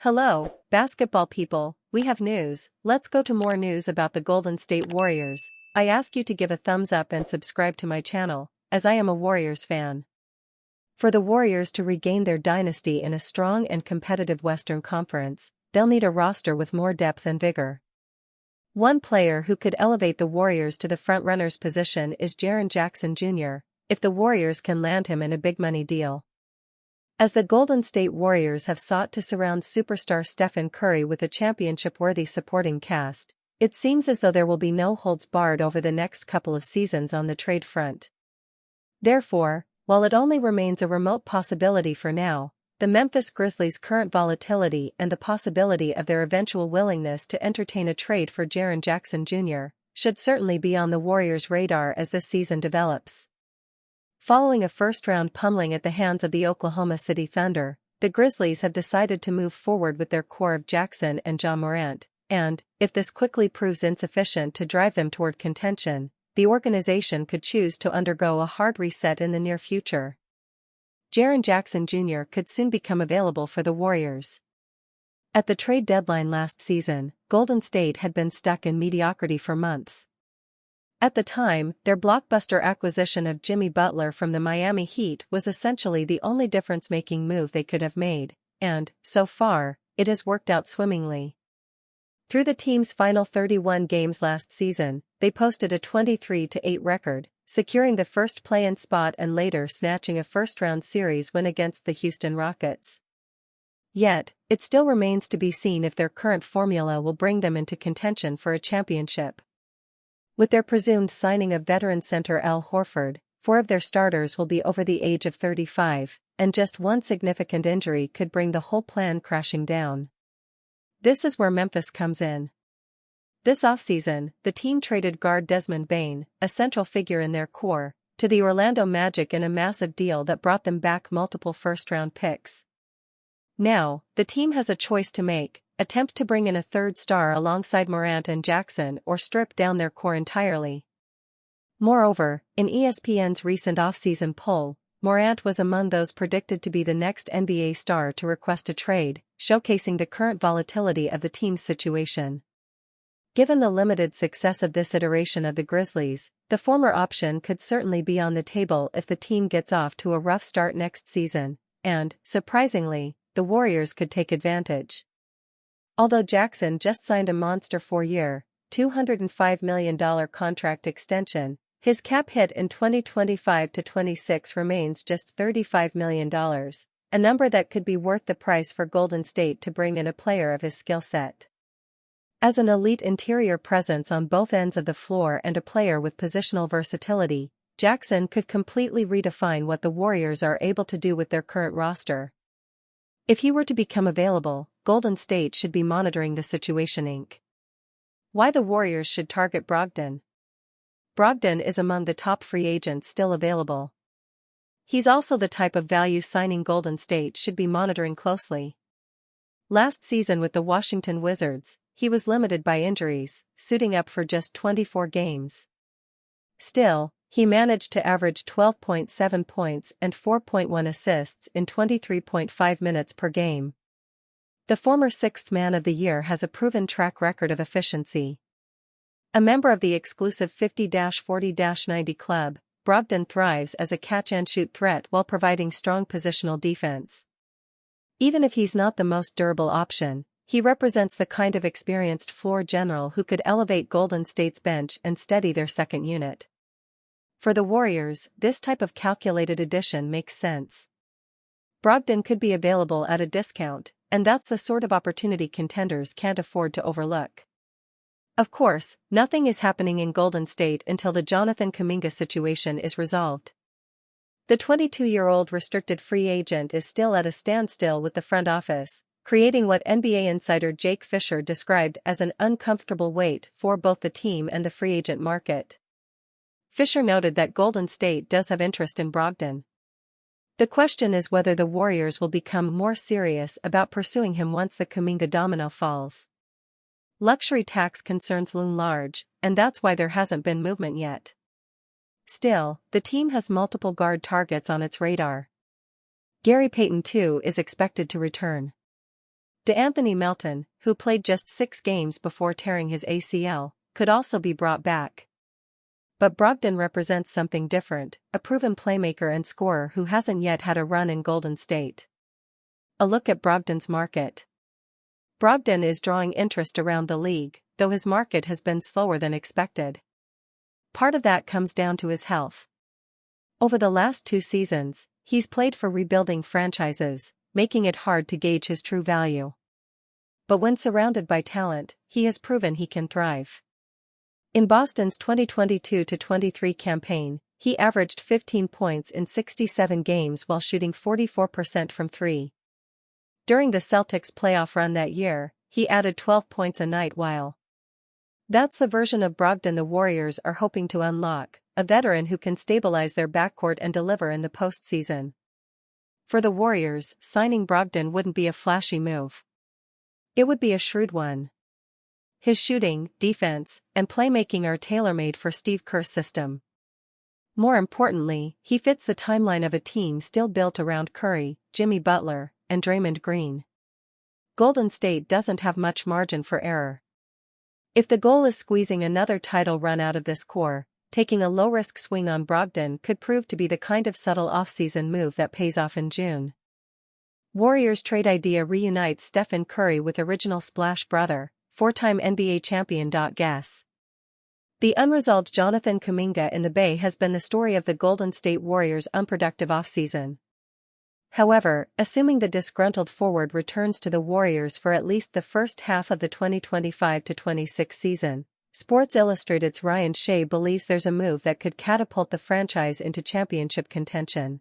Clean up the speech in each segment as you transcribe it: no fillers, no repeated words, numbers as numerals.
Hello, basketball people, we have news. Let's go to more news about the Golden State Warriors. I ask you to give a thumbs up and subscribe to my channel, as I am a Warriors fan. For the Warriors to regain their dynasty in a strong and competitive Western Conference, they'll need a roster with more depth and vigor. One player who could elevate the Warriors to the frontrunner's position is Jaren Jackson Jr., if the Warriors can land him in a big-money deal. As the Golden State Warriors have sought to surround superstar Stephen Curry with a championship-worthy supporting cast, it seems as though there will be no holds barred over the next couple of seasons on the trade front. Therefore, while it only remains a remote possibility for now, the Memphis Grizzlies' current volatility and the possibility of their eventual willingness to entertain a trade for Jaren Jackson Jr. should certainly be on the Warriors' radar as this season develops. Following a first-round pummeling at the hands of the Oklahoma City Thunder, the Grizzlies have decided to move forward with their core of Jackson and Ja Morant, and, if this quickly proves insufficient to drive them toward contention, the organization could choose to undergo a hard reset in the near future. Jaren Jackson Jr. could soon become available for the Warriors. At the trade deadline last season, Golden State had been stuck in mediocrity for months. At the time, their blockbuster acquisition of Jimmy Butler from the Miami Heat was essentially the only difference-making move they could have made, and, so far, it has worked out swimmingly. Through the team's final 31 games last season, they posted a 23-8 record, securing the first play-in spot and later snatching a first-round series win against the Houston Rockets. Yet, it still remains to be seen if their current formula will bring them into contention for a championship. With their presumed signing of veteran center Al Horford, 4 of their starters will be over the age of 35, and just one significant injury could bring the whole plan crashing down. This is where Memphis comes in. This offseason, the team traded guard Desmond Bane, a central figure in their core, to the Orlando Magic in a massive deal that brought them back multiple first-round picks. Now, the team has a choice to make: attempt to bring in a third star alongside Morant and Jackson or strip down their core entirely. Moreover, in ESPN's recent off-season poll, Morant was among those predicted to be the next NBA star to request a trade, showcasing the current volatility of the team's situation. Given the limited success of this iteration of the Grizzlies, the former option could certainly be on the table if the team gets off to a rough start next season, and, surprisingly, the Warriors could take advantage. Although Jackson just signed a monster 4-year, $205 million contract extension, his cap hit in 2025-26 remains just $35 million, a number that could be worth the price for Golden State to bring in a player of his skill set. As an elite interior presence on both ends of the floor and a player with positional versatility, Jackson could completely redefine what the Warriors are able to do with their current roster. If he were to become available, Golden State should be monitoring the situation. Inc. Why the Warriors should target Brogdon. Brogdon is among the top free agents still available. He's also the type of value signing Golden State should be monitoring closely. Last season with the Washington Wizards, he was limited by injuries, suiting up for just 24 games. Still, he managed to average 12.7 points and 4.1 assists in 23.5 minutes per game. The former 6th Man of the Year has a proven track record of efficiency. A member of the exclusive 50-40-90 club, Brogdon thrives as a catch-and-shoot threat while providing strong positional defense. Even if he's not the most durable option, he represents the kind of experienced floor general who could elevate Golden State's bench and steady their second unit. For the Warriors, this type of calculated addition makes sense. Brogdon could be available at a discount, and that's the sort of opportunity contenders can't afford to overlook. Of course, nothing is happening in Golden State until the Jonathan Kuminga situation is resolved. The 22-year-old restricted free agent is still at a standstill with the front office, creating what NBA insider Jake Fisher described as an uncomfortable wait for both the team and the free agent market. Fisher noted that Golden State does have interest in Brogdon. The question is whether the Warriors will become more serious about pursuing him once the Kuminga domino falls. Luxury tax concerns loom large, and that's why there hasn't been movement yet. Still, the team has multiple guard targets on its radar. Gary Payton too is expected to return. DeAnthony Melton, who played just 6 games before tearing his ACL, could also be brought back. But Brogdon represents something different, a proven playmaker and scorer who hasn't yet had a run in Golden State. A look at Brogdon's market. Brogdon is drawing interest around the league, though his market has been slower than expected. Part of that comes down to his health. Over the last 2 seasons, he's played for rebuilding franchises, making it hard to gauge his true value. But when surrounded by talent, he has proven he can thrive. In Boston's 2022-23 campaign, he averaged 15 points in 67 games while shooting 44% from 3. During the Celtics' playoff run that year, he added 12 points a night while. That's the version of Brogdon the Warriors are hoping to unlock, a veteran who can stabilize their backcourt and deliver in the postseason. For the Warriors, signing Brogdon wouldn't be a flashy move. It would be a shrewd one. His shooting, defense, and playmaking are tailor-made for Steve Kerr's system. More importantly, he fits the timeline of a team still built around Curry, Jimmy Butler, and Draymond Green. Golden State doesn't have much margin for error. If the goal is squeezing another title run out of this core, taking a low-risk swing on Brogdon could prove to be the kind of subtle off-season move that pays off in June. Warriors trade idea reunites Stephen Curry with original Splash brother, 4-time NBA champion. Guess. The unresolved Jonathan Kuminga in the Bay has been the story of the Golden State Warriors' unproductive offseason. However, assuming the disgruntled forward returns to the Warriors for at least the first half of the 2025-26 season, Sports Illustrated's Ryan Shea believes there's a move that could catapult the franchise into championship contention.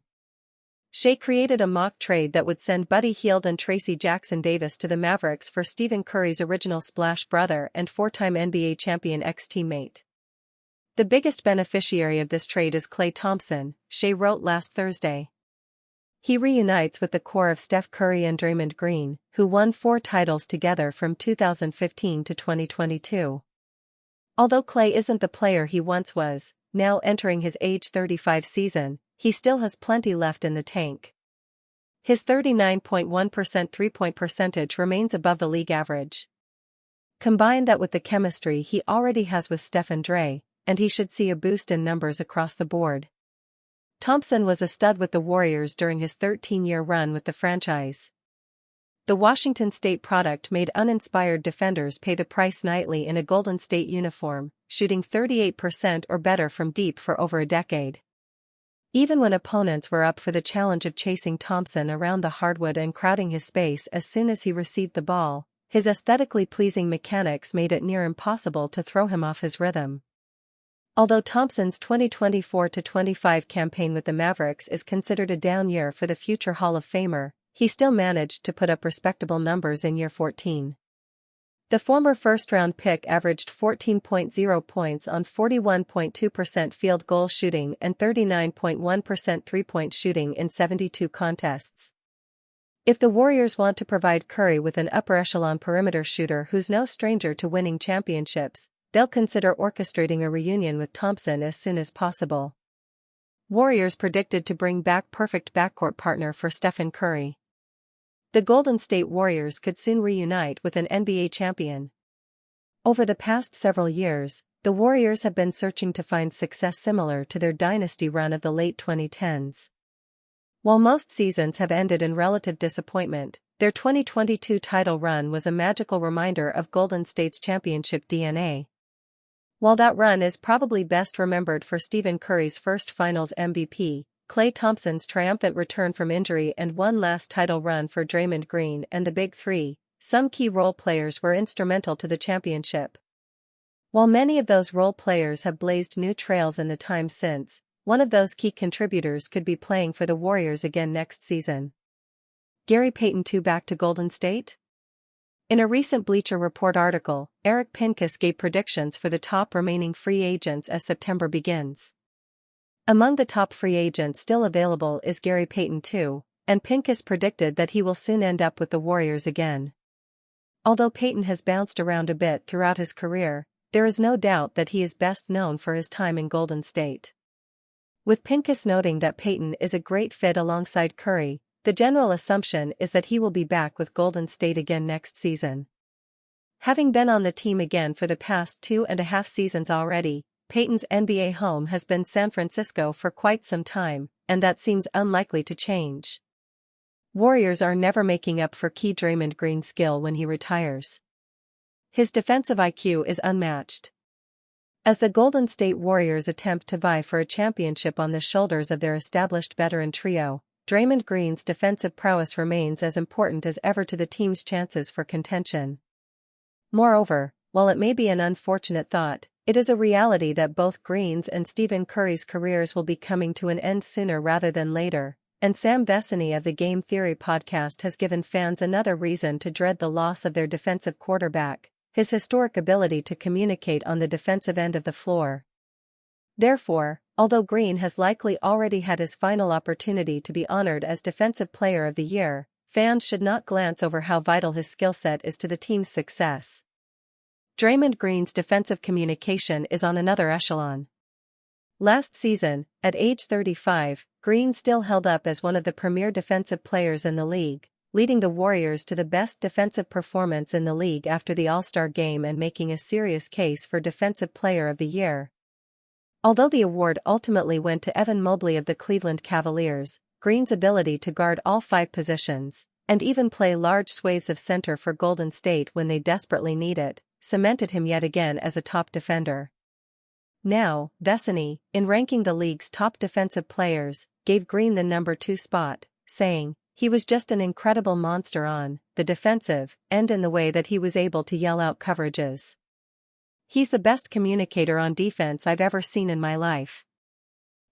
Shea created a mock trade that would send Buddy Hield and Tracy Jackson-Davis to the Mavericks for Stephen Curry's original Splash brother and 4-time NBA champion ex-teammate. The biggest beneficiary of this trade is Klay Thompson, Shea wrote last Thursday. He reunites with the core of Steph Curry and Draymond Green, who won 4 titles together from 2015 to 2022. Although Klay isn't the player he once was, now entering his age 35 season, he still has plenty left in the tank. His 39.1% three-point percentage remains above the league average. Combine that with the chemistry he already has with Steph and Dre, and he should see a boost in numbers across the board. Thompson was a stud with the Warriors during his 13-year run with the franchise. The Washington State product made uninspired defenders pay the price nightly in a Golden State uniform, shooting 38% or better from deep for over a decade. Even when opponents were up for the challenge of chasing Thompson around the hardwood and crowding his space as soon as he received the ball, his aesthetically pleasing mechanics made it near impossible to throw him off his rhythm. Although Thompson's 2024-25 campaign with the Mavericks is considered a down year for the future Hall of Famer, he still managed to put up respectable numbers in year 14. The former first-round pick averaged 14.0 points on 41.2% field goal shooting and 39.1% three-point shooting in 72 contests. If the Warriors want to provide Curry with an upper-echelon perimeter shooter who's no stranger to winning championships, they'll consider orchestrating a reunion with Thompson as soon as possible. Warriors predicted to bring back perfect backcourt partner for Stephen Curry. The Golden State Warriors could soon reunite with an NBA champion. Over the past several years, the Warriors have been searching to find success similar to their dynasty run of the late 2010s. While most seasons have ended in relative disappointment, their 2022 title run was a magical reminder of Golden State's championship DNA. While that run is probably best remembered for Stephen Curry's first Finals MVP, Klay Thompson's triumphant return from injury and one last title run for Draymond Green and the Big Three, some key role players were instrumental to the championship. While many of those role players have blazed new trails in the time since, one of those key contributors could be playing for the Warriors again next season. Gary Payton too back to Golden State? In a recent Bleacher Report article, Eric Pincus gave predictions for the top remaining free agents as September begins. Among the top free agents still available is Gary Payton too, and Pincus predicted that he will soon end up with the Warriors again. Although Payton has bounced around a bit throughout his career, there is no doubt that he is best known for his time in Golden State. With Pincus noting that Payton is a great fit alongside Curry, The general assumption is that he will be back with Golden State again next season. Having been on the team again for the past 2.5 seasons already, Peyton's NBA home has been San Francisco for quite some time, and that seems unlikely to change. Warriors are never making up for key Draymond Green's skill when he retires. His defensive IQ is unmatched. As the Golden State Warriors attempt to vie for a championship on the shoulders of their established veteran trio, Draymond Green's defensive prowess remains as important as ever to the team's chances for contention. Moreover, while it may be an unfortunate thought, it is a reality that both Green's and Stephen Curry's careers will be coming to an end sooner rather than later, and Sam Vecenie of the Game Theory podcast has given fans another reason to dread the loss of their defensive quarterback: his historic ability to communicate on the defensive end of the floor. Therefore, although Green has likely already had his final opportunity to be honored as Defensive Player of the Year, fans should not glance over how vital his skill set is to the team's success. Draymond Green's defensive communication is on another echelon. Last season, at age 35, Green still held up as one of the premier defensive players in the league, leading the Warriors to the best defensive performance in the league after the All-Star game and making a serious case for Defensive Player of the Year. Although the award ultimately went to Evan Mobley of the Cleveland Cavaliers, Green's ability to guard all 5 positions, and even play large swathes of center for Golden State when they desperately need it, cemented him yet again as a top defender. Now, Vecenie, in ranking the league's top defensive players, gave Green the number 2 spot, saying, "He was just an incredible monster on the defensive end in the way that he was able to yell out coverages. He's the best communicator on defense I've ever seen in my life."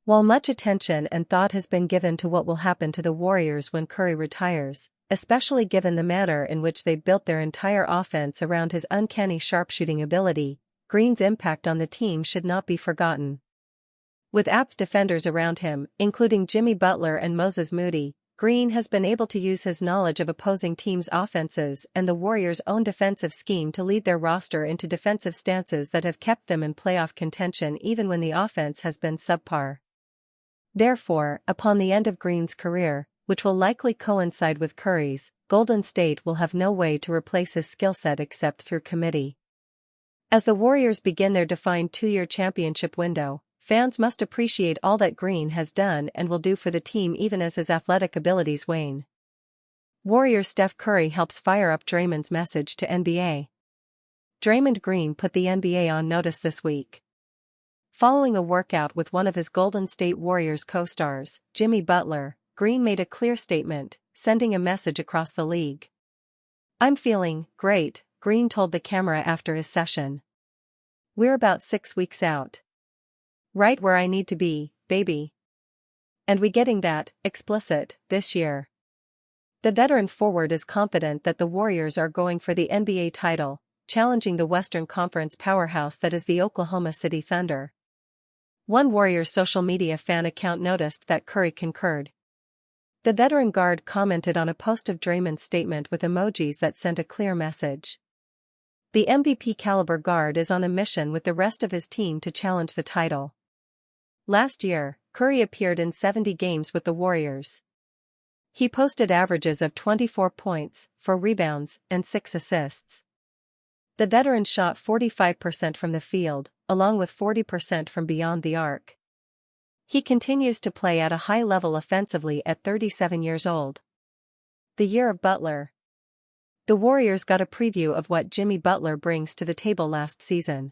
While much attention and thought has been given to what will happen to the Warriors when Curry retires, especially given the manner in which they built their entire offense around his uncanny sharpshooting ability, Green's impact on the team should not be forgotten. With apt defenders around him, including Jimmy Butler and Moses Moody, Green has been able to use his knowledge of opposing teams' offenses and the Warriors' own defensive scheme to lead their roster into defensive stances that have kept them in playoff contention even when the offense has been subpar. Therefore, upon the end of Green's career, which will likely coincide with Curry's, Golden State will have no way to replace his skill set except through committee. As the Warriors begin their defined 2-year championship window, fans must appreciate all that Green has done and will do for the team even as his athletic abilities wane. Warriors' Steph Curry helps fire up Draymond's message to NBA. Draymond Green put the NBA on notice this week. Following a workout with one of his Golden State Warriors co-stars, Jimmy Butler, Green made a clear statement, sending a message across the league. "I'm feeling great," Green told the camera after his session. "We're about 6 weeks out. Right where I need to be, baby. And we getting that explicit this year." The veteran forward is confident that the Warriors are going for the NBA title, challenging the Western Conference powerhouse that is the Oklahoma City Thunder. One Warriors social media fan account noticed that Curry concurred. The veteran guard commented on a post of Draymond's statement with emojis that sent a clear message. The MVP-caliber guard is on a mission with the rest of his team to challenge the title. Last year, Curry appeared in 70 games with the Warriors. He posted averages of 24 points, 4 rebounds, and 6 assists. The veteran shot 45% from the field, along with 40% from beyond the arc. He continues to play at a high level offensively at 37 years old. The year of Butler. The Warriors got a preview of what Jimmy Butler brings to the table last season.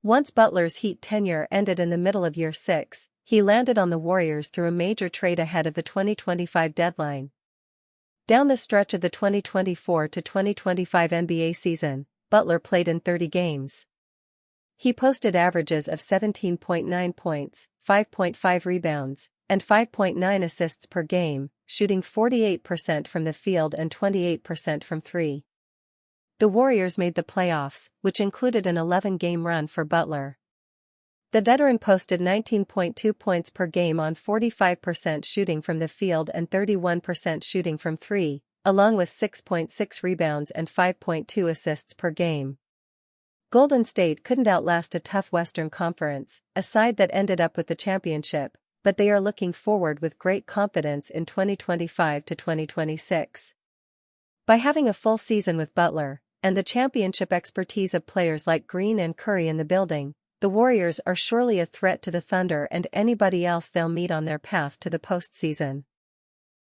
Once Butler's Heat tenure ended in the middle of year 6, he landed on the Warriors through a major trade ahead of the 2025 deadline. Down the stretch of the 2024 to 2025 NBA season, Butler played in 30 games. He posted averages of 17.9 points, 5.5 rebounds, and 5.9 assists per game, shooting 48% from the field and 28% from 3. The Warriors made the playoffs, which included an 11-game run for Butler. The veteran posted 19.2 points per game on 45% shooting from the field and 31% shooting from 3, along with 6.6 rebounds and 5.2 assists per game. Golden State couldn't outlast a tough Western Conference, a side that ended up with the championship, but they are looking forward with great confidence in 2025 to 2026. By having a full season with Butler, and the championship expertise of players like Green and Curry in the building, the Warriors are surely a threat to the Thunder and anybody else they'll meet on their path to the postseason.